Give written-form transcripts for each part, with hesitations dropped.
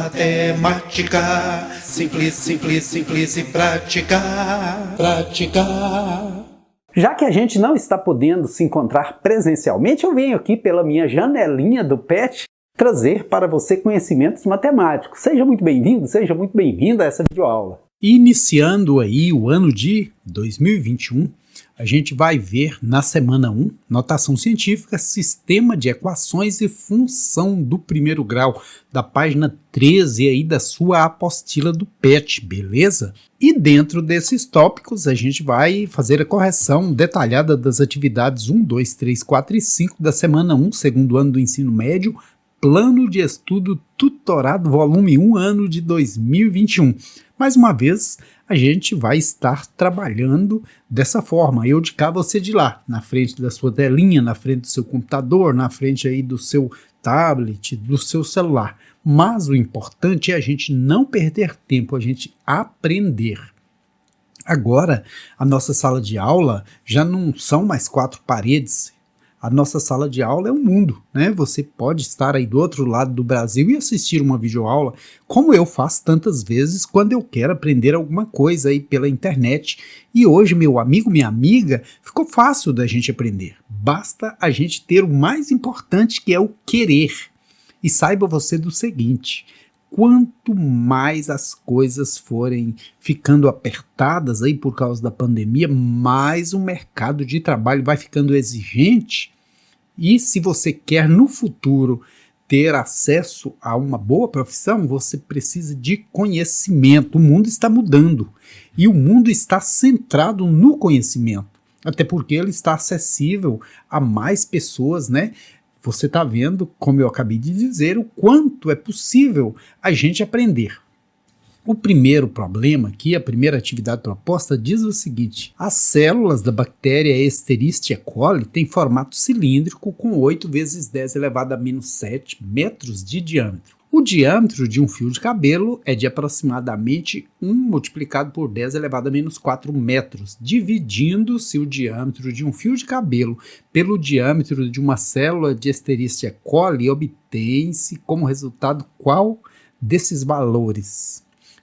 Matemática, simples, simples, simples e prática, prática. Já que a gente não está podendo se encontrar presencialmente, eu venho aqui pela minha janelinha do PET trazer para você conhecimentos matemáticos. Seja muito bem-vindo, seja muito bem-vinda a essa videoaula. Iniciando aí o ano de 2021, a gente vai ver na semana 1, notação científica, sistema de equações e função do primeiro grau, da página 13 aí da sua apostila do PET, beleza? E dentro desses tópicos a gente vai fazer a correção detalhada das atividades 1, 2, 3, 4 e 5 da semana 1, segundo ano do ensino médio, Plano de Estudo Tutorado, volume 1, ano de 2021. Mais uma vez, a gente vai estar trabalhando dessa forma, eu de cá, você de lá, na frente da sua telinha, na frente do seu computador, na frente aí do seu tablet, do seu celular. Mas o importante é a gente não perder tempo, a gente aprender. Agora, a nossa sala de aula já não são mais 4 paredes. A nossa sala de aula é um mundo, né? Você pode estar aí do outro lado do Brasil e assistir uma videoaula, como eu faço tantas vezes quando eu quero aprender alguma coisa aí pela internet. E hoje, meu amigo, minha amiga, ficou fácil da gente aprender. Basta a gente ter o mais importante, que é o querer. E saiba você do seguinte: quanto mais as coisas forem ficando apertadas aí por causa da pandemia, mais o mercado de trabalho vai ficando exigente. E se você quer no futuro ter acesso a uma boa profissão, você precisa de conhecimento. O mundo está mudando e o mundo está centrado no conhecimento, até porque ele está acessível a mais pessoas, né? Você está vendo, como eu acabei de dizer, o quanto é possível a gente aprender. O primeiro problema aqui, a primeira atividade proposta, diz o seguinte: as células da bactéria Escherichia coli têm formato cilíndrico com 8 vezes 10 elevado a menos 7 metros de diâmetro. O diâmetro de um fio de cabelo é de aproximadamente 1 multiplicado por 10 elevado a menos 4 metros. Dividindo-se o diâmetro de um fio de cabelo pelo diâmetro de uma célula de Escherichia coli, obtém-se como resultado qual desses valores?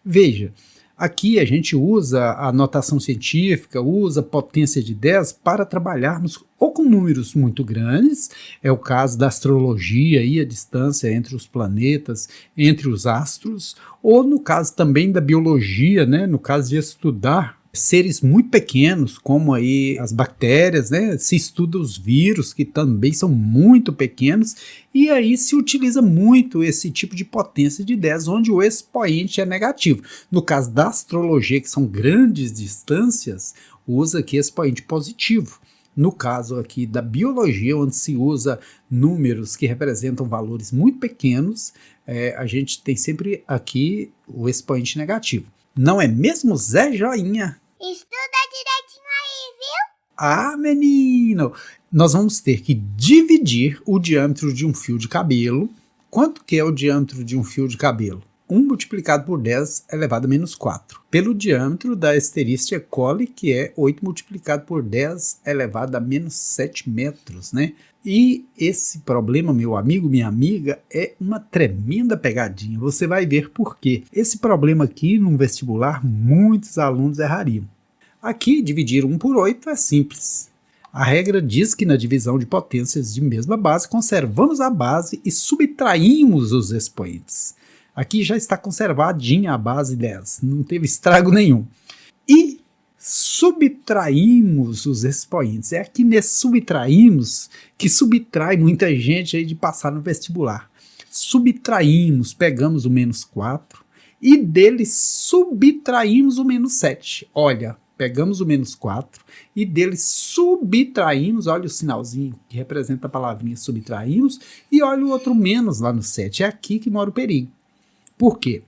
Veja, aqui a gente usa a notação científica, usa potência de 10 para trabalharmos ou com números muito grandes, é o caso da astrologia e a distância entre os planetas, entre os astros, ou no caso também da biologia, né, no caso de estudar seres muito pequenos, como aí as bactérias, né? Se estuda os vírus, que também são muito pequenos, e aí se utiliza muito esse tipo de potência de 10, onde o expoente é negativo. No caso da astrologia, que são grandes distâncias, usa aqui expoente positivo. No caso aqui da biologia, onde se usa números que representam valores muito pequenos, a gente tem sempre aqui o expoente negativo. Não é mesmo, Zé Joinha? Estuda direitinho aí, viu? Ah, menino! Nós vamos ter que dividir o diâmetro de um fio de cabelo. Quanto que é o diâmetro de um fio de cabelo? 1 multiplicado por 10 elevado a menos 4. Pelo diâmetro da Escherichia coli, que é 8 multiplicado por 10 elevado a menos 7 metros, né? E esse problema, meu amigo, minha amiga, é uma tremenda pegadinha. Você vai ver por quê. Esse problema aqui, no vestibular, muitos alunos errariam. Aqui, dividir 1 por 8 é simples. A regra diz que na divisão de potências de mesma base, conservamos a base e subtraímos os expoentes. Aqui já está conservadinha a base 10, não teve estrago nenhum. E subtraímos os expoentes. É aqui nesse subtraímos que subtrai muita gente aí de passar no vestibular. Subtraímos, pegamos o menos 4 e dele subtraímos o menos 7. Olha, pegamos o menos 4 e dele subtraímos, olha o sinalzinho que representa a palavrinha subtraímos, e olha o outro menos lá no 7. É aqui que mora o perigo. Por quê?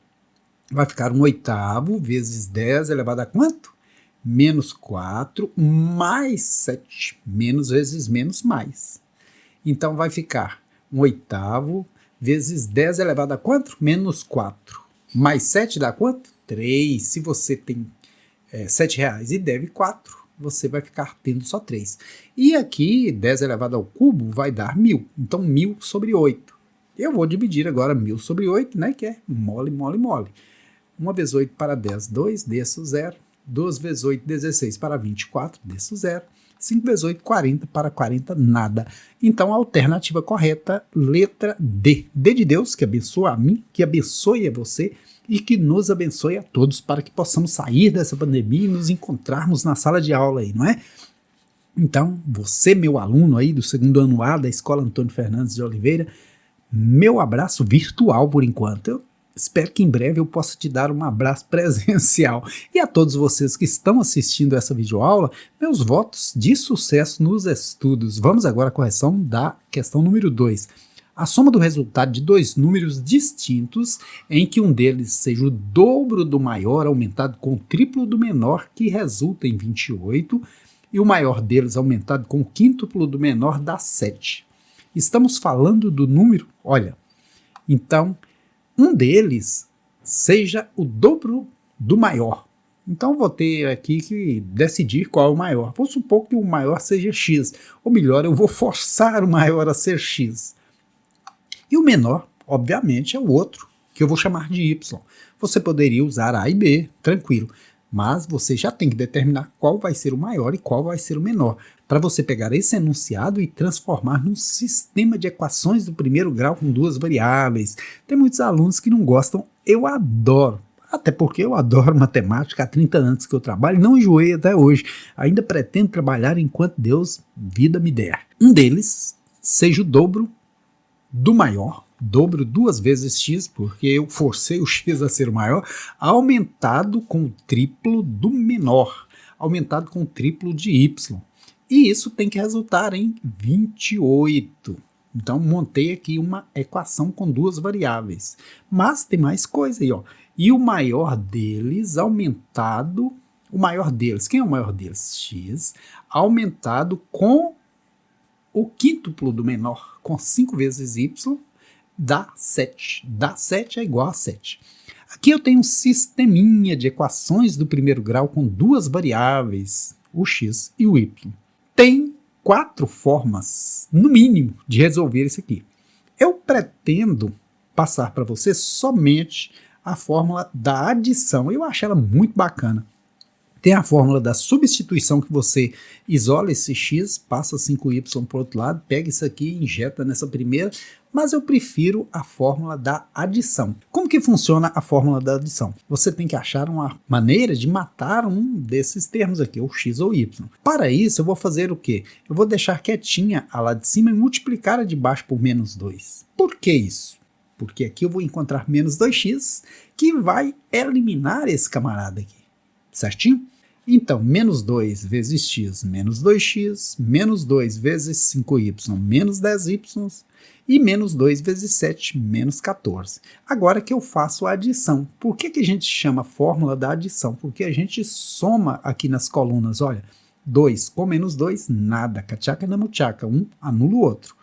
Vai ficar 1/8 vezes 10 elevado a quanto? Menos 4 mais 7. Menos vezes menos mais. Então vai ficar 1/8 vezes 10 elevado a quanto? Menos 4. Mais 7 dá quanto? 3. Se você tem R$7 e deve 4, você vai ficar tendo só 3. E aqui 10 elevado ao cubo vai dar 1000. Então 1000 sobre 8. Eu vou dividir agora 1000 sobre 8, né, que é mole, mole, mole. 1 vezes 8 para 10, 2, desço 0. 2 vezes 8, 16 para 24, desço 0. 5 vezes 8, 40 para 40, nada. Então, a alternativa correta, letra D. D de Deus, que abençoa a mim, que abençoe a você e que nos abençoe a todos para que possamos sair dessa pandemia e nos encontrarmos na sala de aula aí, não é? Então, você, meu aluno aí do segundo ano A da Escola Antônio Fernandes de Oliveira, meu abraço virtual por enquanto. Eu espero que em breve eu possa te dar um abraço presencial. E a todos vocês que estão assistindo essa videoaula, meus votos de sucesso nos estudos. Vamos agora à correção da questão número 2. A soma do resultado de dois números distintos, em que um deles seja o dobro do maior aumentado com o triplo do menor, que resulta em 28, e o maior deles aumentado com o quíntuplo do menor dá 7. Estamos falando do número, olha, então, um deles seja o dobro do maior. Então, vou ter aqui que decidir qual é o maior. Vou supor que o maior seja x, ou melhor, eu vou forçar o maior a ser x. E o menor, obviamente, é o outro, que eu vou chamar de y. Você poderia usar A e B, tranquilo, mas você já tem que determinar qual vai ser o maior e qual vai ser o menor, para você pegar esse enunciado e transformar num sistema de equações do primeiro grau com duas variáveis. Tem muitos alunos que não gostam, eu adoro. Até porque eu adoro matemática, há 30 anos que eu trabalho, não enjoei até hoje. Ainda pretendo trabalhar enquanto Deus vida me der. Um deles seja o dobro do maior, dobro 2 vezes x, porque eu forcei o x a ser o maior, aumentado com o triplo do menor, aumentado com o triplo de y. E isso tem que resultar em 28. Então, montei aqui uma equação com duas variáveis. Mas tem mais coisa aí, ó. E o maior deles aumentado, o maior deles, quem é o maior deles? X, aumentado com o quíntuplo do menor, com 5 vezes y, dá 7. Dá 7 é igual a 7. Aqui eu tenho um sisteminha de equações do primeiro grau com duas variáveis, o x e o y. Tem 4 formas, no mínimo, de resolver isso aqui. Eu pretendo passar para você somente a fórmula da adição. Eu acho ela muito bacana. Tem a fórmula da substituição, que você isola esse x, passa 5y para o outro lado, pega isso aqui e injeta nessa primeira, mas eu prefiro a fórmula da adição. Como que funciona a fórmula da adição? Você tem que achar uma maneira de matar um desses termos aqui, ou x ou y. Para isso, eu vou fazer o quê? Eu vou deixar quietinha a lá de cima e multiplicar a de baixo por menos 2. Por que isso? Porque aqui eu vou encontrar menos 2x, que vai eliminar esse camarada aqui. Certinho? Então, menos 2 vezes x, menos 2x, menos 2 vezes 5y, menos 10y, e menos 2 vezes 7, menos 14. Agora que eu faço a adição. Por que que a gente chama a fórmula da adição? Porque a gente soma aqui nas colunas, olha, 2 com menos 2, nada, cachaca na muchaca, um anula o outro.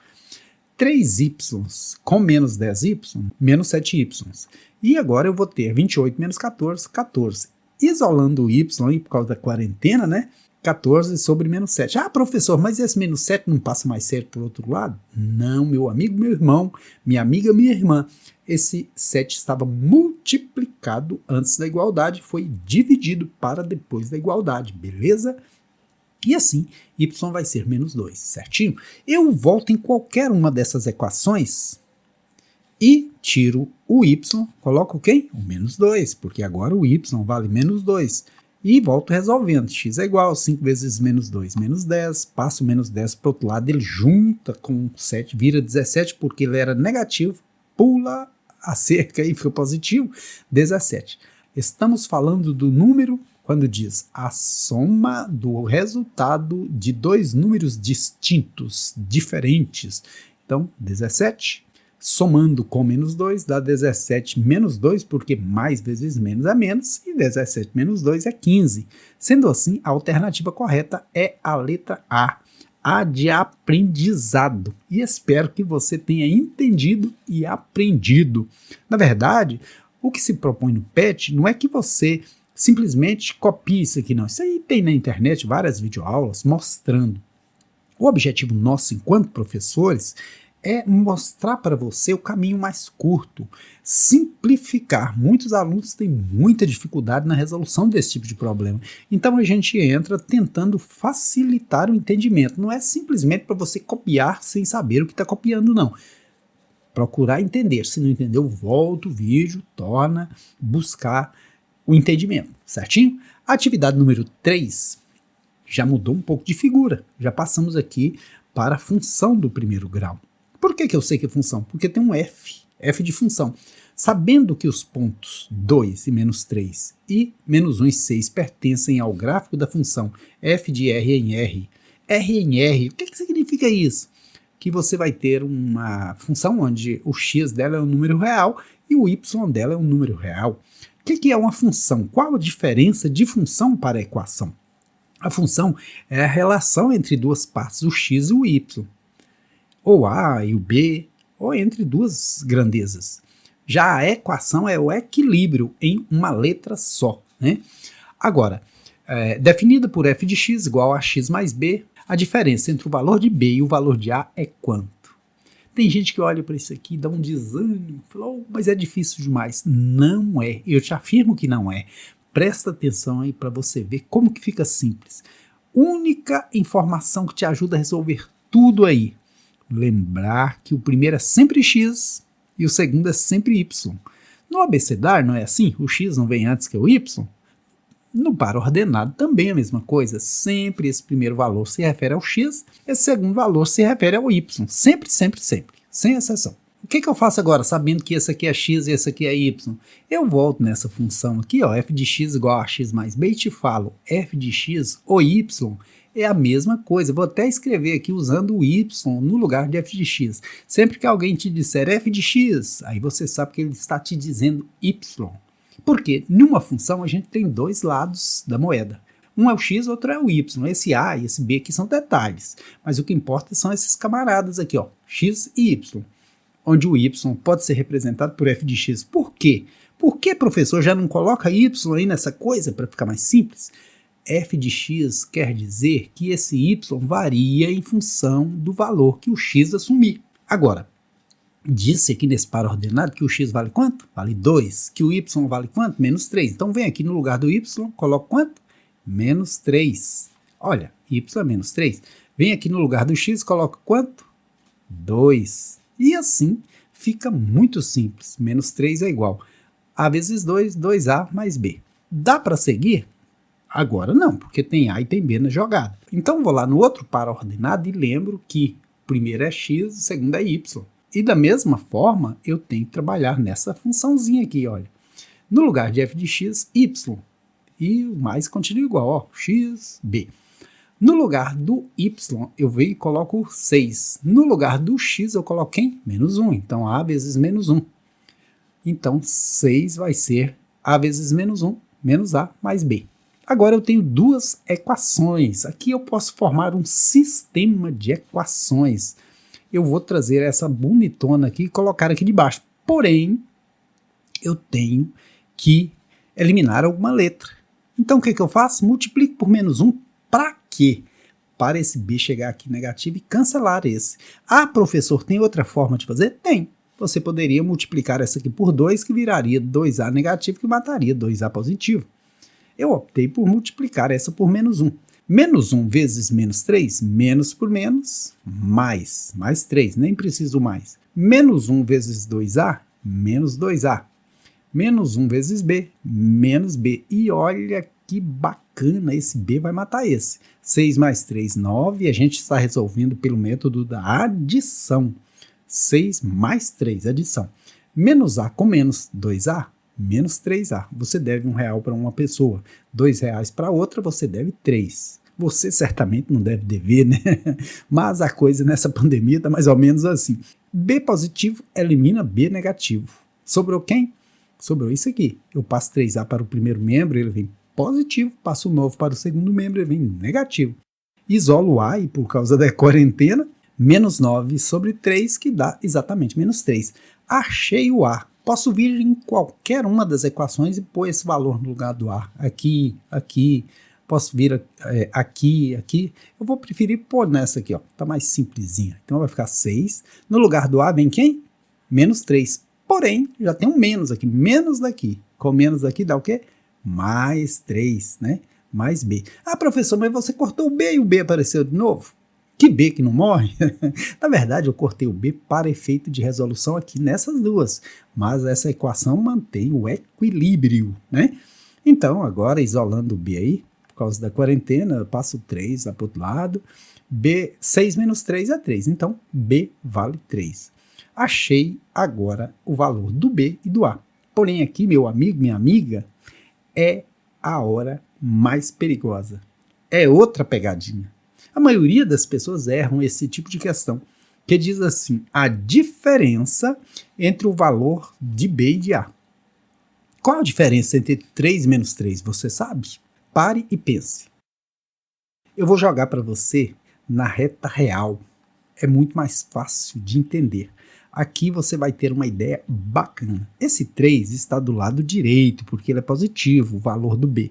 3y com menos 10y, menos 7y. E agora eu vou ter 28 menos 14, 14. Isolando o y aí por causa da quarentena, né? 14 sobre menos 7. Ah, professor, mas esse menos 7 não passa mais 7 para o outro lado? Não, meu amigo, meu irmão, minha amiga, minha irmã. Esse 7 estava multiplicado antes da igualdade, foi dividido para depois da igualdade, beleza? E assim, y vai ser menos 2, certinho? Eu volto em qualquer uma dessas equações e tiro o y, coloco quem? O menos 2, porque agora o y vale menos 2. E volto resolvendo. X é igual a 5 vezes menos 2, menos 10. Passo o menos 10 para o outro lado, ele junta com 7, vira 17, porque ele era negativo. Pula a cerca e fica positivo, 17. Estamos falando do número, quando diz a soma do resultado de dois números distintos, diferentes. Então, 17. Somando com menos 2, dá 17 menos 2, porque mais vezes menos é menos, e 17 menos 2 é 15. Sendo assim, a alternativa correta é a letra A de aprendizado. E espero que você tenha entendido e aprendido. Na verdade, o que se propõe no PET não é que você simplesmente copie isso aqui, não. Isso aí tem na internet várias videoaulas mostrando. O objetivo nosso, enquanto professores, é mostrar para você o caminho mais curto, simplificar. Muitos alunos têm muita dificuldade na resolução desse tipo de problema. Então a gente entra tentando facilitar o entendimento. Não é simplesmente para você copiar sem saber o que está copiando, não. Procurar entender. Se não entendeu, volta o vídeo, torna, buscar o entendimento, certinho? Atividade número 3 já mudou um pouco de figura. Já passamos aqui para a função do primeiro grau. Por que eu sei que é função? Porque tem um f de função. Sabendo que os pontos 2 e menos 3 e menos 1 e 6 pertencem ao gráfico da função f de r em r. R em r, o que significa isso? Que você vai ter uma função onde o x dela é um número real e o y dela é um número real. O que é uma função? Qual a diferença de função para a equação? A função é a relação entre duas partes, o x e o y, ou a e o b, ou entre duas grandezas. Já a equação é o equilíbrio em uma letra só, né? Agora, definida por f de x igual a x mais b, a diferença entre o valor de b e o valor de a é quanto? Tem gente que olha para isso aqui e dá um desânimo, fala, mas é difícil demais. Não é, eu te afirmo que não é. Presta atenção aí para você ver como que fica simples. Única informação que te ajuda a resolver tudo aí. Lembrar que o primeiro é sempre x e o segundo é sempre y. No abecedário não é assim? O x não vem antes que o y? No par ordenado também é a mesma coisa. Sempre esse primeiro valor se refere ao x, esse segundo valor se refere ao y. Sempre, sempre, sempre. Sem exceção. O que eu faço agora, sabendo que esse aqui é x e esse aqui é y? Eu volto nessa função aqui, ó, f de x igual a x mais b, e te falo, f de x ou y é a mesma coisa. Vou até escrever aqui usando o y no lugar de f de x. Sempre que alguém te disser f de x, aí você sabe que ele está te dizendo y. Porque numa função a gente tem dois lados da moeda. Um é o x, outro é o y. Esse a e esse b aqui são detalhes. Mas o que importa são esses camaradas aqui, ó, x e y. Onde o y pode ser representado por f de x. Por quê? Por que, professor, já não coloca y aí nessa coisa para ficar mais simples? F de x quer dizer que esse y varia em função do valor que o x assumir. Agora, disse aqui nesse par ordenado que o x vale quanto? Vale 2. Que o y vale quanto? Menos 3. Então vem aqui no lugar do y, coloca quanto? Menos 3. Olha, y é menos 3. Vem aqui no lugar do x, coloca quanto? 2. E assim fica muito simples. Menos 3 é igual a vezes 2, 2a mais b. Dá para seguir? Agora não, porque tem a e tem b na jogada. Então vou lá no outro par ordenado e lembro que o primeiro é x, o segundo é y. E da mesma forma, eu tenho que trabalhar nessa funçãozinha aqui, olha. No lugar de f de x, y. E o mais continua igual, ó, x, b. No lugar do y, eu venho e coloco 6. No lugar do x, eu coloco quem? Menos 1. Então, a vezes menos 1. Então, 6 vai ser a vezes menos 1, menos a mais b. Agora eu tenho duas equações. Aqui eu posso formar um sistema de equações. Eu vou trazer essa bonitona aqui e colocar aqui debaixo. Porém, eu tenho que eliminar alguma letra. Então, o que eu faço? Multiplico por menos 1. Para quê? Para esse b chegar aqui negativo e cancelar esse. Ah, professor, tem outra forma de fazer? Tem. Você poderia multiplicar essa aqui por 2, que viraria 2a negativo, que mataria 2a positivo. Eu optei por multiplicar essa por menos 1. Menos 1 vezes menos 3, menos por menos, mais 3, nem preciso mais. Menos 1 vezes 2a, menos 2a. Menos 1 vezes b, menos b. E olha que bacana, esse b vai matar esse. 6 mais 3, 9, a gente está resolvendo pelo método da adição. 6 mais 3, adição. Menos a com menos 2a, menos 3a. Você deve R$1 para uma pessoa, R$2 para outra, você deve 3. Você certamente não deve dever, né? Mas a coisa nessa pandemia está mais ou menos assim. B positivo elimina B negativo. Sobrou quem? Sobrou isso aqui. Eu passo 3a para o primeiro membro, ele vem positivo. Passo o 9 para o segundo membro, ele vem negativo. Isolo o A e por causa da quarentena, menos 9 sobre 3, que dá exatamente menos 3. Achei o A. Posso vir em qualquer uma das equações e pôr esse valor no lugar do A. Aqui, aqui, posso vir aqui, eu vou preferir pôr nessa aqui, ó, tá mais simplesinha. Então vai ficar 6, no lugar do A vem quem? Menos 3, porém, já tem um menos aqui, menos daqui, com menos daqui dá o quê? Mais 3, né? Mais B. Ah, professor, mas você cortou o B e o B apareceu de novo? Que B que não morre? Na verdade, eu cortei o B para efeito de resolução aqui nessas duas, mas essa equação mantém o equilíbrio, né? Então, agora, isolando o B aí, por causa da quarentena, eu passo 3 lá para o outro lado, B, 6 menos 3 é 3, então B vale 3. Achei agora o valor do B e do A. Porém, aqui, meu amigo, minha amiga, é a hora mais perigosa. É outra pegadinha. A maioria das pessoas erram esse tipo de questão, que diz assim, a diferença entre o valor de B e de A. Qual a diferença entre 3 menos 3, você sabe? Pare e pense. Eu vou jogar para você na reta real. É muito mais fácil de entender. Aqui você vai ter uma ideia bacana. Esse 3 está do lado direito, porque ele é positivo, o valor do B.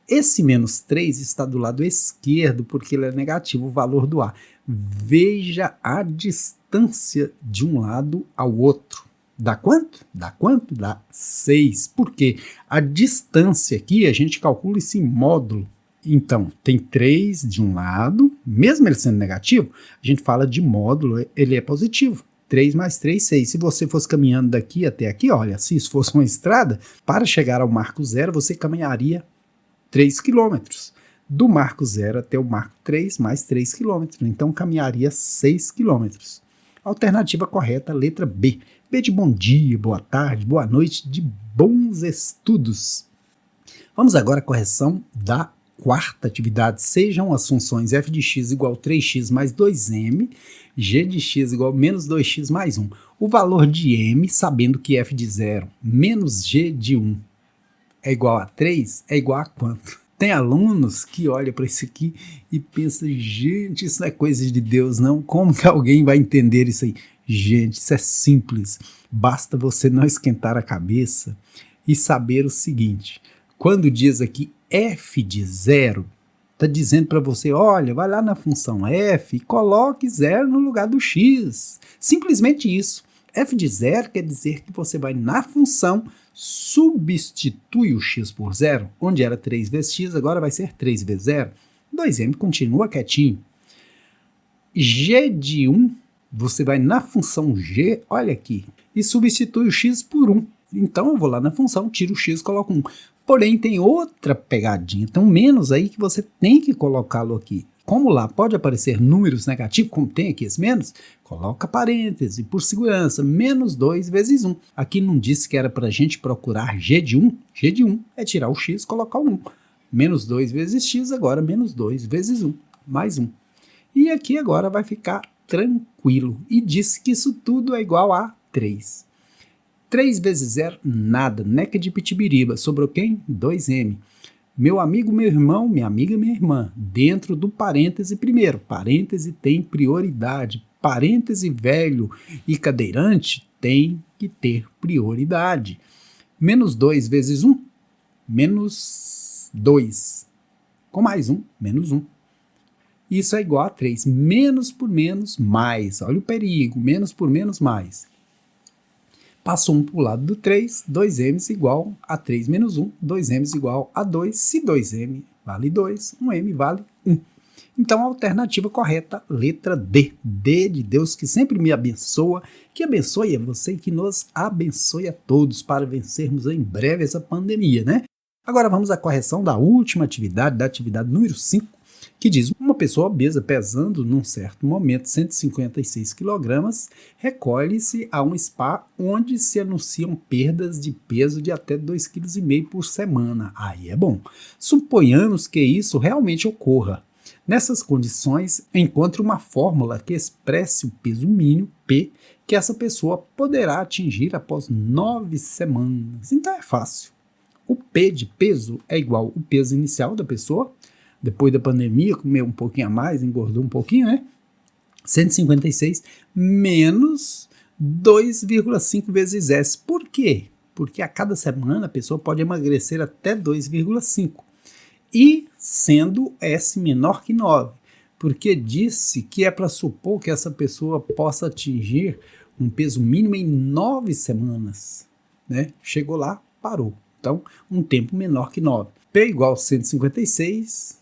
Esse menos 3 está do lado esquerdo, porque ele é negativo, o valor do A. Veja a distância de um lado ao outro. Dá quanto? Dá quanto? Dá 6. Por quê? A distância aqui, a gente calcula isso em módulo. Então, tem 3 de um lado, mesmo ele sendo negativo, a gente fala de módulo, ele é positivo. 3 mais 3, 6. Se você fosse caminhando daqui até aqui, olha, se isso fosse uma estrada, para chegar ao marco 0, você caminharia 3 quilômetros. Do marco 0 até o marco 3, mais 3 quilômetros. Então, caminharia 6 quilômetros. Alternativa correta, letra B. B de bom dia, boa tarde, boa noite, de bons estudos. Vamos agora à correção da quarta atividade. Sejam as funções f de x igual a 3x mais 2m, g de x igual a menos 2x mais 1. O valor de m, sabendo que f de 0 menos g de 1 é igual a 3, é igual a quanto? Tem alunos que olham para isso aqui e pensam, gente, isso não é coisa de Deus não, como que alguém vai entender isso aí? Gente, isso é simples, basta você não esquentar a cabeça e saber o seguinte, quando diz aqui f de 0, está dizendo para você, olha, vai lá na função f e coloque 0 no lugar do x, simplesmente isso. F de 0 quer dizer que você vai na função, substitui o x por 0, onde era 3 vezes x, agora vai ser 3 vezes 0. 2m continua quietinho. G de 1, você vai na função g, olha aqui, e substitui o x por 1. Então eu vou lá na função, tiro o x, coloco 1. Porém tem outra pegadinha, então menos aí que você tem que colocá-lo aqui. Como lá pode aparecer números negativos, como tem aqui esse menos, coloca parêntese, por segurança, menos 2 vezes 1. Aqui não disse que era para a gente procurar g de 1? G de 1 é tirar o x e colocar o 1. Menos 2 vezes x, agora menos 2 vezes 1, mais 1. E aqui agora vai ficar tranquilo. E disse que isso tudo é igual a 3. 3 vezes 0, nada, neca de pitibiriba. Sobrou quem? 2m. Meu amigo, meu irmão, minha amiga, minha irmã, dentro do parêntese primeiro. Parêntese tem prioridade. Parêntese velho e cadeirante tem que ter prioridade. Menos 2 vezes 1, menos 2. Com mais 1, menos 1. Isso é igual a 3. Menos por menos, mais. Olha o perigo. Menos por menos, mais. Passou 1 para o lado do 3, 2m igual a 3 menos 1, 2m igual a 2, se 2m vale 2, 1m vale 1. Então a alternativa correta, letra D. D de Deus que sempre me abençoa, que abençoe a você e que nos abençoe a todos para vencermos em breve essa pandemia, né? Agora vamos à correção da última atividade, da atividade número 5, que diz, uma pessoa obesa pesando num certo momento 156 kg, recolhe-se a um spa onde se anunciam perdas de peso de até 2,5 kg por semana. Aí é bom. Suponhamos que isso realmente ocorra. Nessas condições, encontre uma fórmula que expresse o peso mínimo, P, que essa pessoa poderá atingir após 9 semanas. Então é fácil. O P de peso é igual ao peso inicial da pessoa, depois da pandemia, comeu um pouquinho a mais, engordou um pouquinho, né? 156 menos 2,5 vezes S. Por quê? Porque a cada semana a pessoa pode emagrecer até 2,5. e sendo S menor que 9, porque disse que é para supor que essa pessoa possa atingir um peso mínimo em 9 semanas, né? Chegou lá, parou. Então, um tempo menor que 9. P igual a 156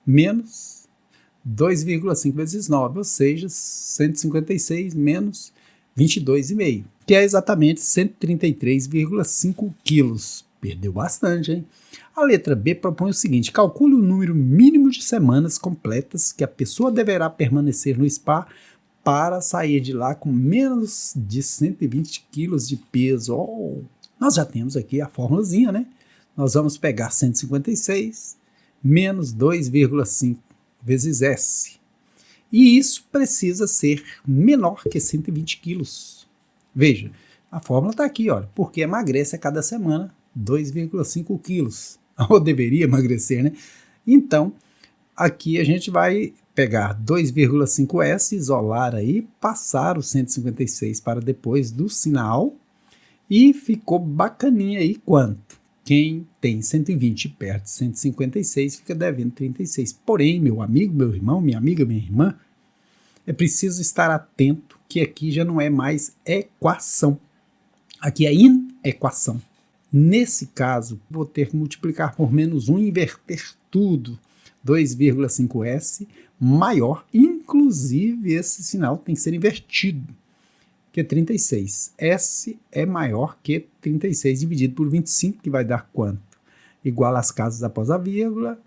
menos 2,5 vezes 9, ou seja, 156 menos 22,5, que é exatamente 133,5 quilos. Perdeu bastante, hein? A letra B propõe o seguinte: calcule o número mínimo de semanas completas que a pessoa deverá permanecer no spa para sair de lá com menos de 120 quilos de peso. Oh, nós já temos aqui a formulazinha, né? Nós vamos pegar 156 menos 2,5 vezes S. E isso precisa ser menor que 120 quilos. Veja, a fórmula está aqui, olha, porque emagrece a cada semana 2,5 quilos. Ou deveria emagrecer, né? Então, aqui a gente vai pegar 2,5S, isolar aí, passar o 156 para depois do sinal e ficou bacaninha aí quanto? Quem tem 120 perto de 156 fica devendo 36. Porém, meu amigo, meu irmão, minha amiga, minha irmã, é preciso estar atento que aqui já não é mais equação. Aqui é inequação. Nesse caso, vou ter que multiplicar por menos 1 e inverter tudo. 2,5S maior, inclusive esse sinal tem que ser invertido, que é 36. S é maior que 36 dividido por 25, que vai dar quanto? Igual às casas após a vírgula.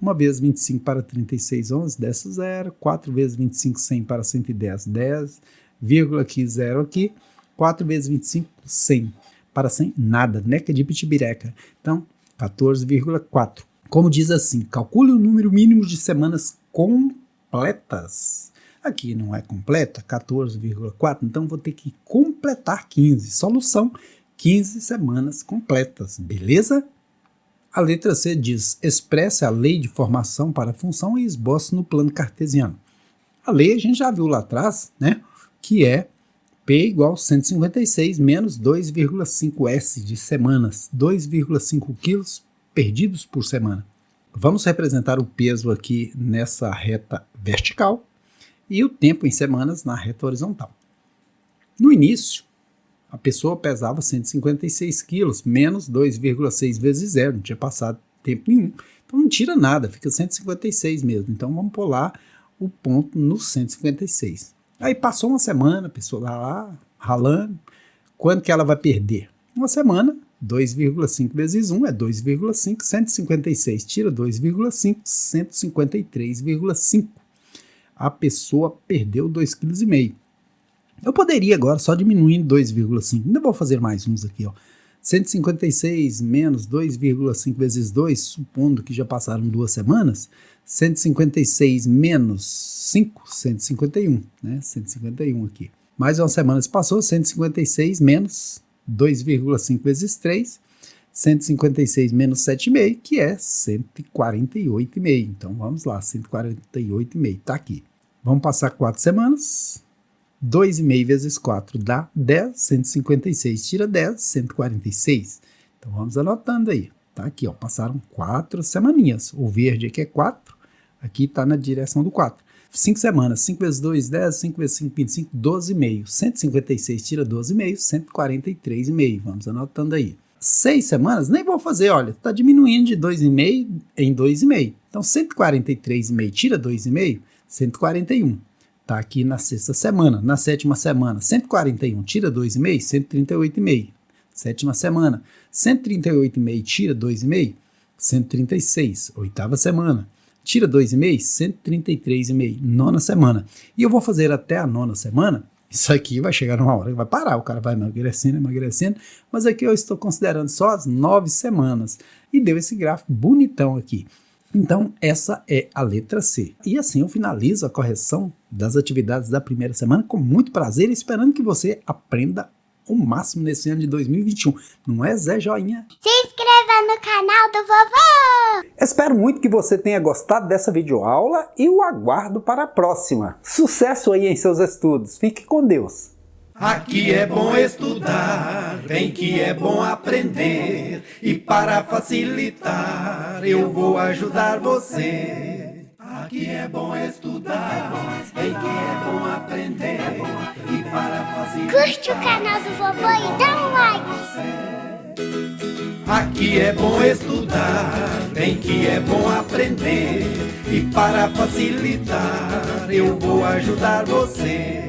1 vezes 25 para 36, 11, desce 0. 4 vezes 25, 100 para 110, 10. Vírgula aqui, 0 aqui. 4 vezes 25, 100. Para 100, nada, neca de pitibireca. Então, 14,4. Como diz assim, calcule o número mínimo de semanas completas. Aqui não é completa, 14,4, então vou ter que completar 15. Solução, 15 semanas completas, beleza? A letra C diz, expresse a lei de formação para a função e esboce no plano cartesiano. A lei a gente já viu lá atrás, né? Que é P igual a 156 menos 2,5S de semanas, 2,5 quilos perdidos por semana. Vamos representar o peso aqui nessa reta vertical e o tempo em semanas na reta horizontal. No início, a pessoa pesava 156 quilos, menos 2,6 vezes 0, não tinha passado tempo nenhum. Então não tira nada, fica 156 mesmo. Então vamos pular o ponto no 156. Aí passou uma semana, a pessoa lá ralando. Quanto que ela vai perder? Uma semana, 2,5 vezes 1 é 2,5, 156 tira 2,5, 153,5. A pessoa perdeu 2,5 kg. Eu poderia agora só diminuindo 2,5, ainda vou fazer mais uns aqui, ó. 156 menos 2,5 vezes 2, supondo que já passaram 2 semanas, 156 menos 5, 151, né? 151 aqui. Mais uma semana se passou, 156 menos 2,5 vezes 3, 156 menos 7,5, que é 148,5. Então vamos lá, 148,5, tá aqui. Vamos passar 4 semanas. 2,5 vezes 4 dá 10, 156 tira 10, 146. Então vamos anotando aí. Tá aqui, ó, passaram 4 semaninhas. O verde aqui é 4, aqui está na direção do 4. 5 semanas, 5 vezes 2, 10, 5 vezes 5, 25, 12,5. 156 tira 12,5, 143,5. Vamos anotando aí. 6 semanas, nem vou fazer, olha, está diminuindo de 2,5 em 2,5. Então 143,5 tira 2,5, 141. Está aqui na 6ª semana. Na 7ª semana, 141 tira 2,5, 138,5. 7ª semana, 138,5 tira 2,5, 136. 8ª semana, tira 2,5, 133,5. 9ª semana. E eu vou fazer até a 9ª semana. Isso aqui vai chegar numa hora que vai parar, o cara vai emagrecendo, mas aqui eu estou considerando só as 9 semanas. E deu esse gráfico bonitão aqui. Então, essa é a letra C. E assim eu finalizo a correção das atividades da primeira semana com muito prazer, esperando que você aprenda o máximo nesse ano de 2021. Não é, Zé Joinha? Se inscreva no canal do vovô! Espero muito que você tenha gostado dessa videoaula e o aguardo para a próxima. Sucesso aí em seus estudos. Fique com Deus! Aqui é bom estudar, bem que é bom aprender. E para facilitar, eu vou ajudar você. Aqui é bom estudar, bem que é bom aprender. E para facilitar, Curte o canal do vovô e dá um like. aqui é bom estudar, bem que é bom aprender. E para facilitar, eu vou ajudar você.